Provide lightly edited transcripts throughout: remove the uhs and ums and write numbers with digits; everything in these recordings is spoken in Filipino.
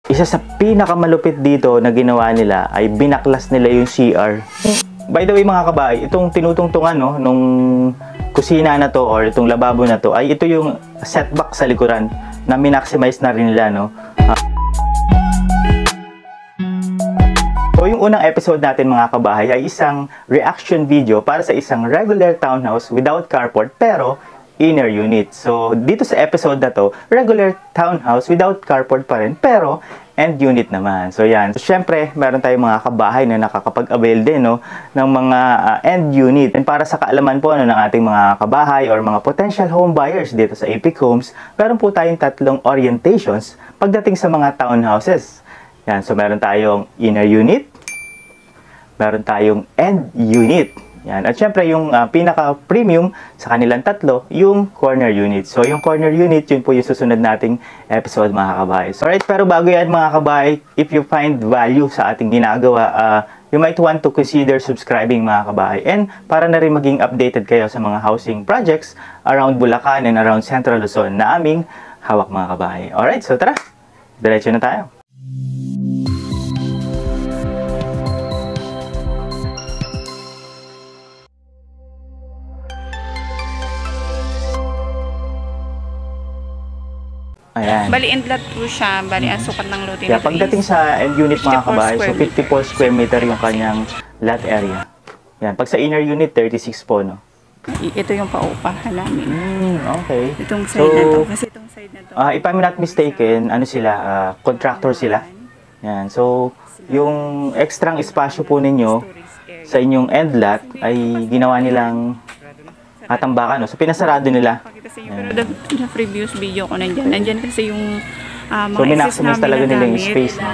Isa sa pinakamalupit dito na ginawa nila ay binaklas nila yung CR. By the way mga kabahay, itong tinutungtungan nung kusina na to or itong lababo na to ay ito yung setback sa likuran na minaximize na rin nila So yung unang episode natin mga kabahay ay isang reaction video para sa isang regular townhouse without carport pero inner unit. So dito sa episode na to, regular townhouse without carport pa rin pero end unit naman. So yan. So syempre, meron tayong mga kabahay na nakakapag-avail din ng mga end unit. And para sa kaalaman po ng ating mga kabahay or mga potential home buyers dito sa Epic Homes, meron po tayong tatlong orientations pagdating sa mga townhouses. Yan, so meron tayong inner unit, meron tayong end unit. Yan. At syempre, yung pinaka-premium sa kanilang tatlo, yung corner unit. So, yung corner unit, yun po yung susunod nating episode, mga kabahay. So, alright, pero bago yan, mga kabahay, if you find value sa ating ginagawa, you might want to consider subscribing, mga kabahay. And para na rin maging updated kayo sa mga housing projects around Bulacan and around Central Luzon na aming hawak, mga kabahay. Alright, so tara, diretso na tayo. Ayan. Bali, end lot po siya. Bali, ang sukat ng lot Yeah, pagdating sa end unit mga kabahay, so 54 square meter yung kanyang lot area. Yan. Pag sa inner unit, 36 po, no? Ito yung paupahan namin. Okay. Itong side na to. Kasi itong side na to. If I'm not mistaken, ano sila, contractor sila. Yan. So, yung extrang espasyo po ninyo sa inyong end lot ay ginawa nilang tambakan, no? So, pinasarado nila. Pero the previous video ko nandyan kasi yung so, minaximize talaga nila yung space, no?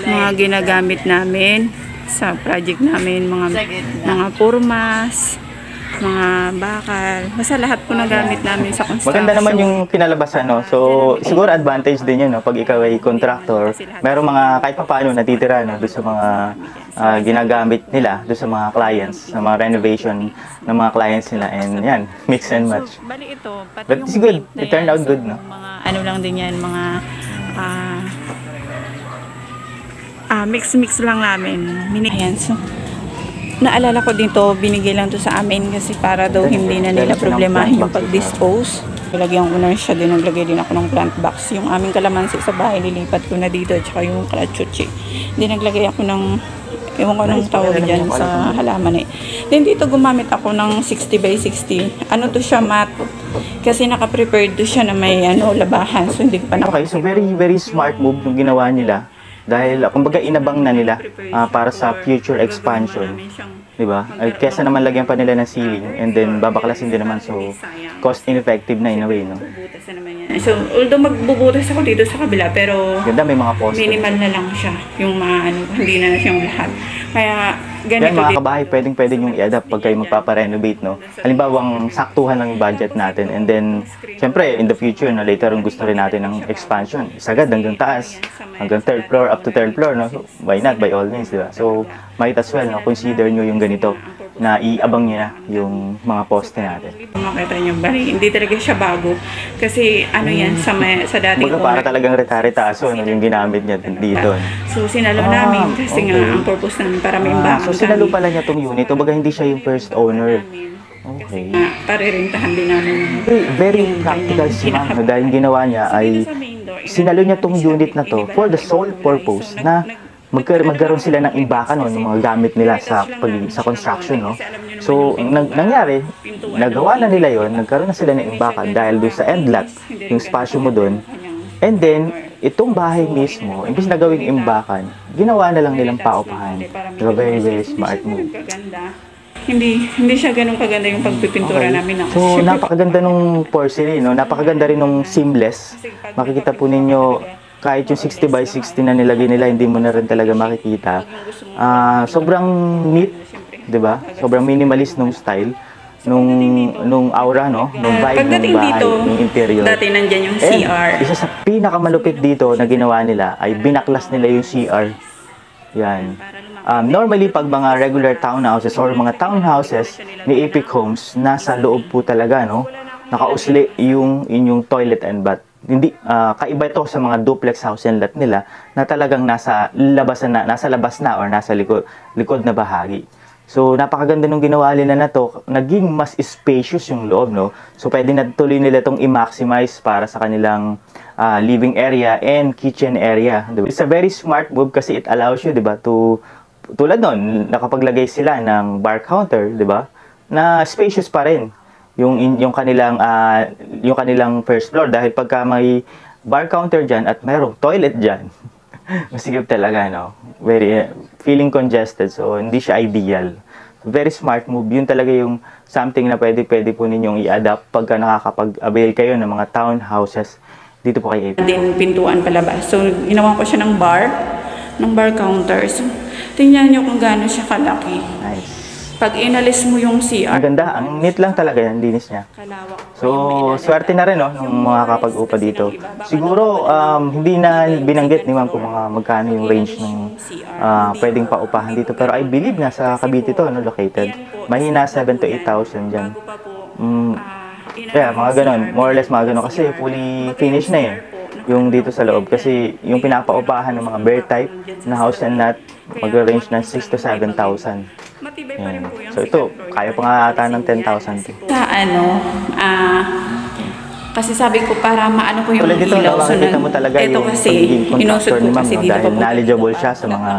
Mga ginagamit namin sa project namin, mga purmas, mga bakal, basta lahat po nagamit namin sa construction. Maganda naman yung kinalabasan, no? So, siguro advantage din yun, no? Pag ikaw ay contractor, merong mga kahit pa paano natitira, no? Doon sa mga ginagamit nila, doon sa mga clients, sa mga renovation ng mga clients nila, and yan, mix and match. So, bali ito, pati but it's good, it turned out good, no? Mga ano lang din yan, mga mix lang namin. Ayan, so naalala ko dito, binigay lang to sa amin kasi para daw hindi na nila problemahin yung pag-dispose. Lagyan ko na siya din, naglagay din ako ng plant box. Yung aming kalamansi sa bahay, lilipat ko na dito, at saka yung kalachuchi. Then naglagay ako ng, ewan ko anong tawag dyan sa halaman eh. Then dito gumamit ako ng 60 by 60. Ano to siya, mat. Kasi naka-prepared to siya na may labahan. So hindi ko pa Okay, so very smart move yung ginawa nila. Dahil, kumbaga, inabang na nila para sa future expansion. Diba? Kesa naman lagyan pa nila ng ceiling and then babaklasin din naman. So, cost-ineffective na in a way, no? So, although magbubutas ako dito sa kabila, pero ganda, may mga poste. Minimal na lang siya. Yung mga hindi na siyang lahat. Kaya, ganito yan, mga kabahay, pwede nyo i-adapt pag kayo magpaparenovate, no? Halimbawa, ang saktuhan lang yung budget natin. And then, syempre, in the future, no, later, gusto rin natin ng expansion. Isagad hanggang taas, hanggang third floor, up to third floor, no? So, why not? By all means, diba? So, might as well, no? Consider nyo yung ganito na iabang nyo na yung mga poste natin. Makita nyo ba? Hindi talaga siya bago. Kasi, yan, sa dating owner. Para talagang retare-taso, no, yung ginamit niya dito. So, sinalo namin kasi nga, ang purpose namin para may imbangan. So, sinalo pala niya tong unit. O baga, hindi siya yung first owner. Okay. Parirentahan din namin. Very practical si ma'am. Dahil ginawa niya ay sinalo niya tong unit na to for the sole purpose na magkaroon sila ng imbakan, no, ng mga gamit nila sa construction, no. So, nangyari, nagawa na nila yon, nagkaroon na sila ng imbakan dahil doon sa end lot, yung spasyo mo doon. And then, itong bahay mismo, imbis na gawing imbakan, ginawa na lang nilang paupahan. So, very smart move. Hindi siya ganun kaganda yung pagpipintura namin. So, napakaganda nung porcelain, no? Napakaganda rin nung seamless. Makikita po ninyo, kahit yung 60 by 60 na nilagay nila, hindi mo na rin talaga makikita. Sobrang neat, di ba? Sobrang minimalist nung style, nung aura, no? Nung vibe ng bahay, nung interior. Dati nandyan yung CR. Isa sa pinakamalupit dito na ginawa nila ay binaklas nila yung CR. Yan. Normally, pag mga regular townhouses or mga townhouses ni Epic Homes, nasa loob po talaga, no? Nakausli yung inyong toilet and bath. hindi kaiba ito sa mga duplex house and lot nila na talagang nasa labas na or nasa likod na bahagi. So napakaganda nung ginawa nila na to, naging mas spacious yung loob, no. So pwede na tuloy nila tong i-maximize para sa kanilang living area and kitchen area. Diba? It's a very smart move kasi it allows you, 'di ba, to tulad nun, nakapaglagay sila ng bar counter, 'di ba? Na spacious pa rin yung kanilang first floor, dahil pagka may bar counter diyan at mayroong toilet diyan, masigip talaga, no. Very feeling congested, so hindi siya ideal. Very smart move. Yun talaga yung something na pwede po ninyong i-adapt pagka nakakapag-avail kayo ng mga townhouses dito po kay AP. Din pintuan palabas. So ginawa ko siya ng bar counter. So tingnan niyo kung gaano siya kalaki. Nice. Pag inalis mo yung CR, Ang ganda, ang neat lang talaga yan, linis niya. kalawak. So, swerte na rin, no, ng mga kapag-upa dito. Siguro, hindi na binanggit ni ma'am kung magkano yung range ng pwedeng paupahan dito. Pero I believe nasa Cavite to, no, located. Mahina 7,000 to 8,000 dyan. Mga ganon. More or less mga ganon. Kasi fully finished na yun. Yung dito sa loob. Kasi yung pinapaupahan ng mga bear type na house and lot, mag-range ng 6,000 to 7,000. Matibay pa rin po yung So ito, kaya pa nga ata ng 10,000 to. Sa kasi sabi ko para maano ko yung Tulad dito, ilaw. nakikita mo talaga ito yung kasi, pagiging inusot contractor ko ni ma'am, kasi no? dito Dahil pa knowledgeable siya sa mga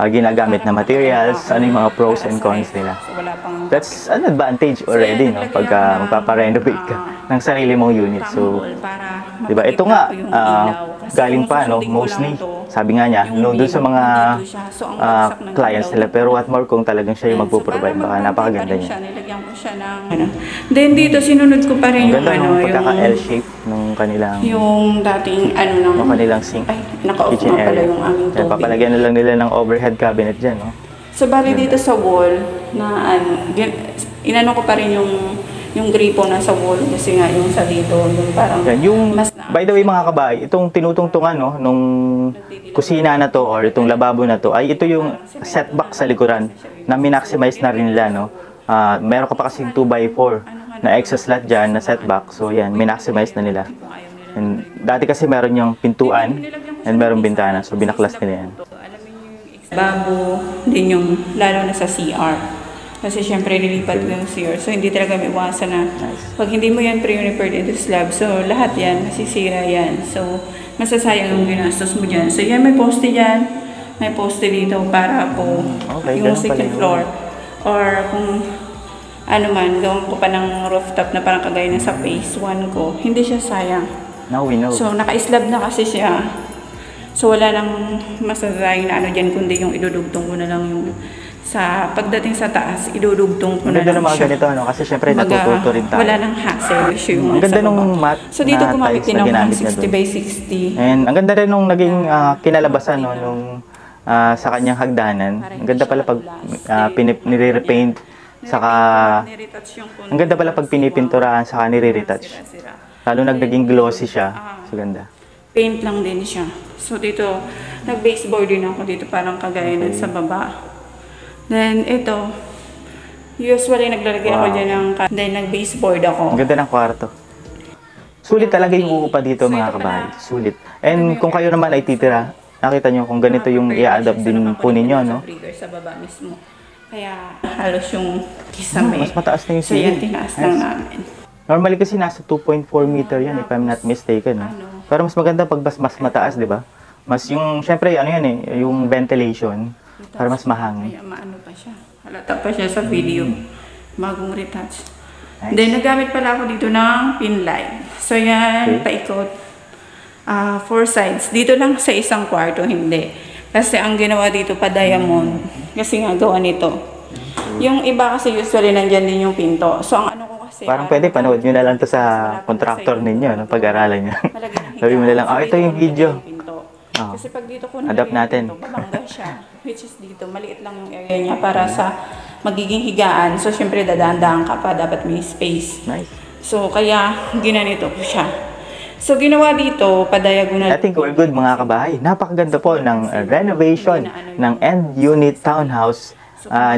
ginagamit na materials, ano yung mga pros and cons nila. Wala pang That's an advantage already, no? Pagka magpaparenovate ka ng sarili mong unit. So, di ba? Ito nga, galing pa, no? Mostly, sabi nga niya, no, dun sa mga clients nila. Pero what more kung talagang siya yung magpo-provide, baka napakaganda niya. Nilagyan ko siya ng Then dito, sinunod ko pa rin yung Ang ganda, no? yung Pagkaka-L-shape nung kanilang yung dating ng kanilang sink, naka-off kitchen nga pala area. yung aming Yan, tubig. papalagyan na lang nila ng overhead cabinet dyan, no? So, bali dito sa wall, na inano ko pa rin yung gripo na sa wall kasi nga yung sa dito, yung parang Yan, yung, mas by the way mga kabay, itong tinutungtungan, no, nung kusina na to or itong lababo na to, ay ito yung setback sa likuran na minaximize na rin nila, no? Meron ka pa kasing 2x4 na extra slot dyan na setback, so yan, minaximize na nila. And, dati kasi meron yung pintuan and meron bintana, so binaklas nila yan. babo, din yung lalo na sa CR. Kasi syempre nilipat ko yung CR. So hindi talaga may iwasan na pag hindi mo yan pre-repaired into slab, so lahat yan, masisira yan. So masasayang yung ginastos mo dyan. So yan, may poste dyan. May poste dito para po yung second floor. Or kung ano man, gawin ko pa ng rooftop na parang kagaya na sa phase 1 ko. Hindi siya sayang. Now we know. So naka-slab na kasi siya. So wala nang masasayang na ano dyan, kundi yung idudugtong ko na lang yung sa pagdating sa taas, idudugtong ko na lang mga siya. ganito, ano? Kasi syempre natututo rin tayo. Wala nang hassle issue yung Ang ganda nasa nung baba. mat So dito na gumamit tiles din na ako ng ginamit na 60 by 60. And ang ganda rin nung naging kinalabasan, no, nung sa kanyang hagdanan. Ang ganda pala pag nire-repaint, saka ang ganda pala pag pinipinturahan, saka nire-retouch. Lalo naging glossy siya. So ganda. Paint lang din siya. So dito, nag-baseboard din ako dito parang kagaya nun sa baba. Then ito, usually naglalagay ako dyan ng then nag-baseboard ako. Ang ganda ng kwarto. Sulit talaga yung uupa dito, mga kabahay. Sulit. And kung kayo naman ay titira, nakita nyo kung ganito yung i-adapt din po ninyo, no? Sa baba mismo. Kaya halos yung kisame. Mas mataas na yung So yan, ceiling. tinaas lang namin. Normally kasi nasa 2.4 meter yan, if I'm not mistaken, no? Pero mas maganda pag mas mataas, di ba? Mas yung, syempre, ano yan eh, yung ventilation, para mas mahangin. Kaya maano pa siya. Halata pa siya sa video. Bagong retouch. Then, nagamit pala ako dito ng pin light. So, yan, paikot. 4 sides. Dito lang sa isang kwarto, hindi. Kasi ang ginawa dito pa diamond. Kasi nga gawa nito. Yung iba kasi usually nandyan din yung pinto. So, ang ano ko kasi... Parang pwede, panood nyo na lang to sa contractor ninyo, no? Pag-aralan nyo. Sabi mo na lang, ito yung video. Kasi pag dito ko adapt natin. Dito, babangga siya. Which is dito, maliit lang yung area niya para sa magiging higaan. So, syempre, dadaan-daan ka pa. Dapat may space. Nice. So, kaya ginanito ko siya. So, ginawa dito, pa-diagonal. I think we're good, mga kabahay. Napakaganda po ng renovation ng end unit townhouse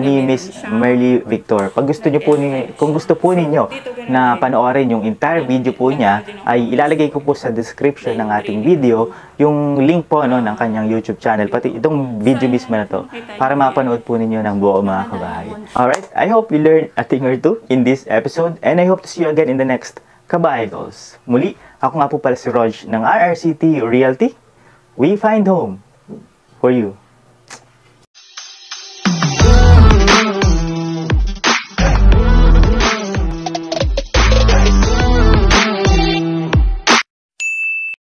ni Miss Merly Victor. Kung gusto po ninyo na panoorin yung entire video po niya, ay ilalagay ko po sa description ng ating video yung link po ng kanyang YouTube channel, pati itong video mismo na to, para mapanood po ninyo ng buo mga kabahay. Alright, I hope you learned a thing or two in this episode, and I hope to see you again in the next Kabahay Goals. Muli, ako nga po pala si Rog ng RRCT Realty. We find home for you.